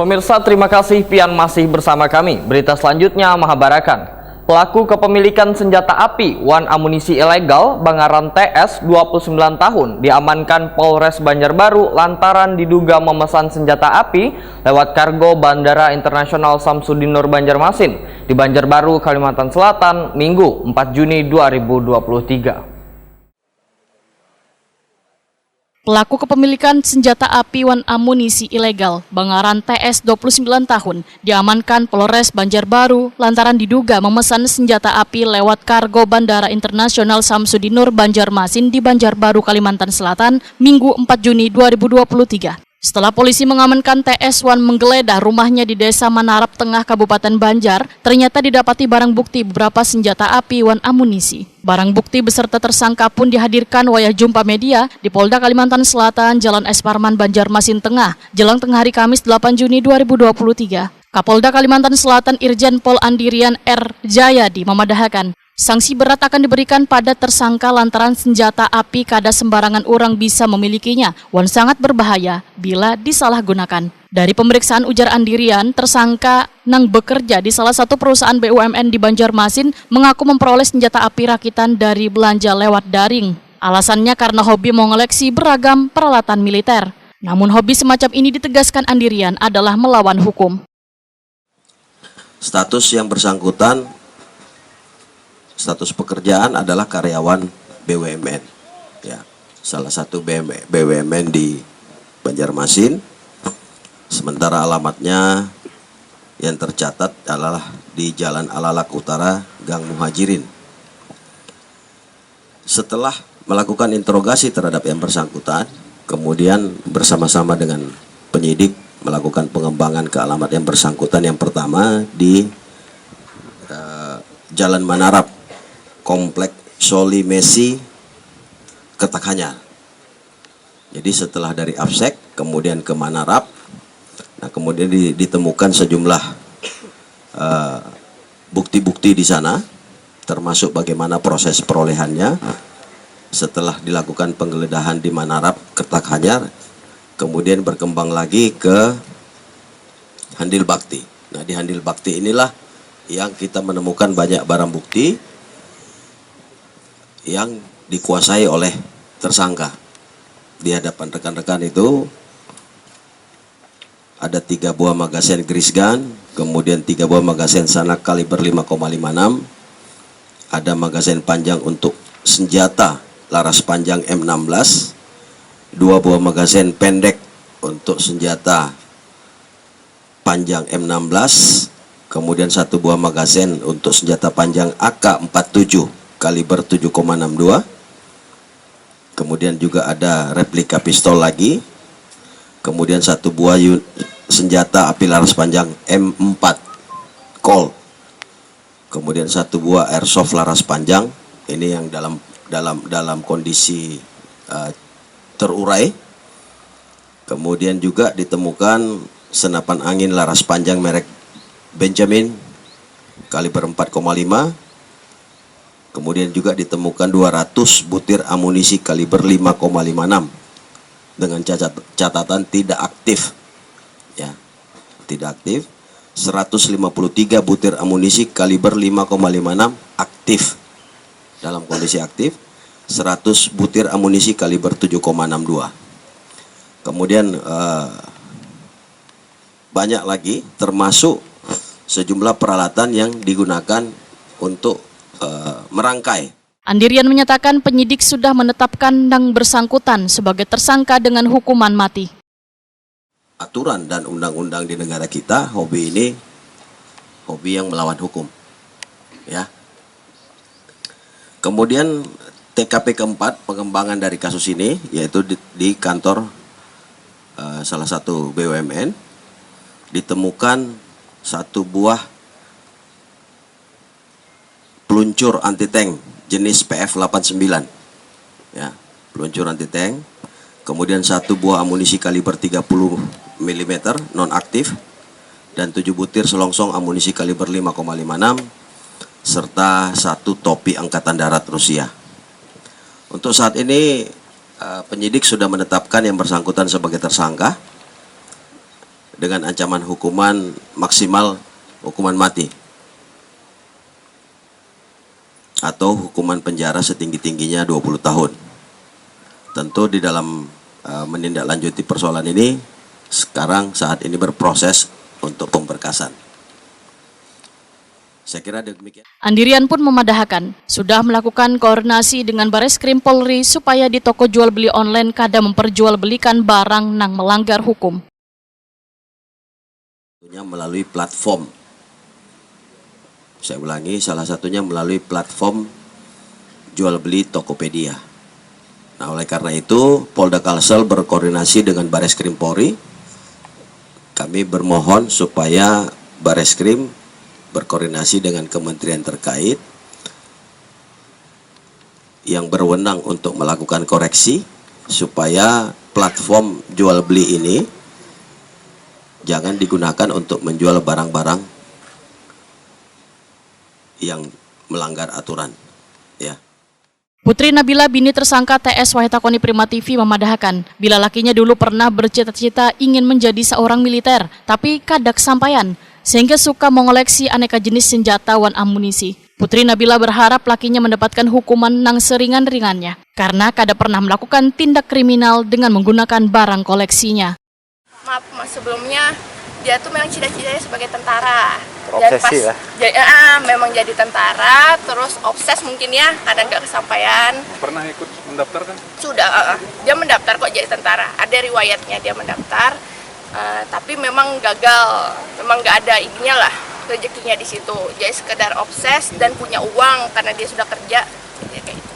Pemirsa, terima kasih pian masih bersama kami. Berita selanjutnya mengabarkan pelaku kepemilikan senjata api wan amunisi ilegal Bangaran TS 29 tahun diamankan Polres Banjarbaru lantaran diduga memesan senjata api lewat kargo Bandara Internasional Samsudin Nur Banjarmasin di Banjarbaru, Kalimantan Selatan, Minggu 4 Juni 2023. Pelaku kepemilikan senjata api wan amunisi ilegal Bangaran TS 29 tahun diamankan Polres Banjarbaru lantaran diduga memesan senjata api lewat kargo Bandara Internasional Samsudin Nur Banjarmasin di Banjarbaru, Kalimantan Selatan, Minggu 4 Juni 2023. Setelah polisi mengamankan TS1 menggeledah rumahnya di Desa Manarap Tengah, Kabupaten Banjar, ternyata didapati barang bukti beberapa senjata api wan amunisi. Barang bukti beserta tersangka pun dihadirkan wayah jumpa media di Polda Kalimantan Selatan, Jalan S. Parman, Banjarmasin Tengah, jelang tengah hari Kamis 8 Juni 2023. Kapolda Kalimantan Selatan Irjen Pol Andirian R. Jayadi memadahkan sanksi berat akan diberikan pada tersangka lantaran senjata api kada sembarangan orang bisa memilikinya, wan sangat berbahaya bila disalahgunakan. Dari pemeriksaan ujar Andirian, tersangka nang bekerja di salah satu perusahaan BUMN di Banjarmasin mengaku memperoleh senjata api rakitan dari belanja lewat daring. Alasannya karena hobi mengoleksi beragam peralatan militer. Namun hobi semacam ini ditegaskan Andirian adalah melawan hukum. Status yang bersangkutan, status pekerjaan adalah karyawan BUMN, ya, salah satu BUMN di Banjarmasin. Sementara alamatnya yang tercatat adalah di Jalan Alalak Utara, Gang Muhajirin. Setelah melakukan interogasi terhadap yang bersangkutan, kemudian bersama-sama dengan penyidik melakukan pengembangan ke alamat yang bersangkutan. Yang pertama di Jalan Manarap, Komplek Soli Messi, Kertakhanyar. Jadi setelah dari Absek kemudian ke Manarap, nah kemudian ditemukan sejumlah bukti-bukti di sana, termasuk bagaimana proses perolehannya. Setelah dilakukan penggeledahan di Manarap, Kertakhanyar, kemudian berkembang lagi ke Handil Bakti. Nah di Handil Bakti inilah yang kita menemukan banyak barang bukti yang dikuasai oleh tersangka. Di hadapan rekan-rekan itu ada 3 buah magasin grease gun, kemudian 3 buah magasin sanak kaliber 5,56, ada magasin panjang untuk senjata laras panjang M16, 2 buah magasin pendek untuk senjata panjang M16, kemudian 1 buah magasin untuk senjata panjang AK-47 kaliber 7,62. Kemudian juga ada replika pistol lagi. Kemudian 1 buah senjata api laras panjang M4 Colt. Kemudian 1 buah airsoft laras panjang. Ini yang dalam kondisi terurai. Kemudian juga ditemukan senapan angin laras panjang merek Benjamin kaliber 4,5. Kemudian juga ditemukan 200 butir amunisi kaliber 5,56 dengan catatan tidak aktif, ya, tidak aktif. 153 butir amunisi kaliber 5,56 aktif, dalam kondisi aktif. 100 butir amunisi kaliber 7,62. Kemudian banyak lagi, termasuk sejumlah peralatan yang digunakan untuk merangkai. Andirian menyatakan penyidik sudah menetapkan nang bersangkutan sebagai tersangka dengan hukuman mati. Aturan dan undang-undang di negara kita, hobi ini hobi yang melawan hukum, ya. Kemudian TKP keempat pengembangan dari kasus ini yaitu di kantor salah satu BUMN ditemukan 1 buah peluncur anti tank jenis PF89, ya, peluncur anti tank. Kemudian 1 buah amunisi kaliber 30 mm non aktif dan 7 butir selongsong amunisi kaliber 5,56 serta 1 topi angkatan darat Rusia. Untuk saat ini penyidik sudah menetapkan yang bersangkutan sebagai tersangka dengan ancaman hukuman maksimal hukuman mati atau hukuman penjara setinggi-tingginya 20 tahun. Tentu di dalam menindaklanjuti persoalan ini sekarang saat ini berproses untuk pemberkasan. Saya kira demikian. Andirian pun memadahkan sudah melakukan koordinasi dengan Bareskrim Polri supaya di toko jual beli online kada memperjualbelikan barang nang melanggar hukum. Melalui platform, saya ulangi, salah satunya melalui platform jual beli Tokopedia. Nah, oleh karena itu Polda Kalsel berkoordinasi dengan Bareskrim Polri. Kami bermohon supaya Bareskrim berkoordinasi dengan kementerian terkait yang berwenang untuk melakukan koreksi supaya platform jual beli ini jangan digunakan untuk menjual barang-barang yang melanggar aturan, ya. Putri Nabila bini tersangka TS Wahitakoni Prima TV memadahkan bila lakinya dulu pernah bercita-cita ingin menjadi seorang militer, tapi kadak sampaian, sehingga suka mengoleksi aneka jenis senjata wan amunisi. Putri Nabila berharap lakinya mendapatkan hukuman nang seringan-ringannya, karena kada pernah melakukan tindak kriminal dengan menggunakan barang koleksinya. Maaf mas, sebelumnya dia tuh memang cita-citanya sebagai tentara. Obsesi lah. Memang jadi tentara, terus obses mungkin ya, kadang nggak kesampaian. Pernah ikut mendaftar kan? Sudah, dia mendaftar kok jadi tentara. Ada riwayatnya dia mendaftar, tapi memang gagal. Memang nggak ada ininya lah, rezekinya di situ. Jadi sekedar obses dan punya uang karena dia sudah kerja. Ya, kayak gitu.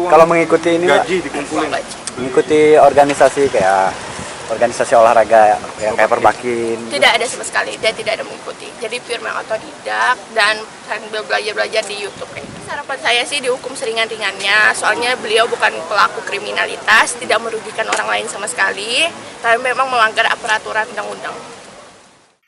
Kalau mengikuti ini gaji dikumpulin. Mengikuti organisasi kayak organisasi olahraga yang kayak Perbakin. Tidak ada sama sekali, dia tidak ada mengikuti. Jadi pure memang otodidak dan sambil belajar di YouTube. Harapan saya sih dihukum seringan-ringannya, soalnya beliau bukan pelaku kriminalitas, tidak merugikan orang lain sama sekali, tapi memang melanggar peraturan undang-undang.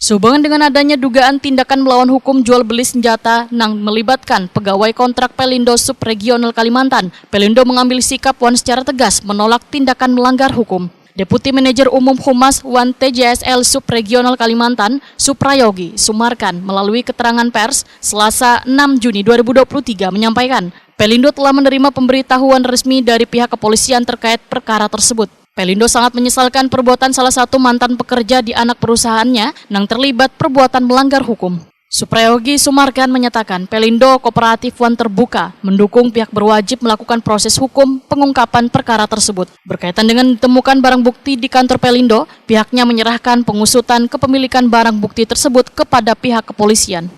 Sehubungan dengan adanya dugaan tindakan melawan hukum jual beli senjata nang melibatkan pegawai kontrak Pelindo Subregional Kalimantan, Pelindo mengambil sikap wan secara tegas menolak tindakan melanggar hukum. Deputi Manajer Umum Humas Wan TJSL Subregional Kalimantan, Suprayogi Sumarkan, melalui keterangan pers Selasa 6 Juni 2023 menyampaikan, Pelindo telah menerima pemberitahuan resmi dari pihak kepolisian terkait perkara tersebut. Pelindo sangat menyesalkan perbuatan salah satu mantan pekerja di anak perusahaannya yang terlibat perbuatan melanggar hukum. Suprayogi Sumarkan menyatakan Pelindo Kooperatif Wan terbuka mendukung pihak berwajib melakukan proses hukum pengungkapan perkara tersebut. Berkaitan dengan ditemukan barang bukti di kantor Pelindo, pihaknya menyerahkan pengusutan kepemilikan barang bukti tersebut kepada pihak kepolisian.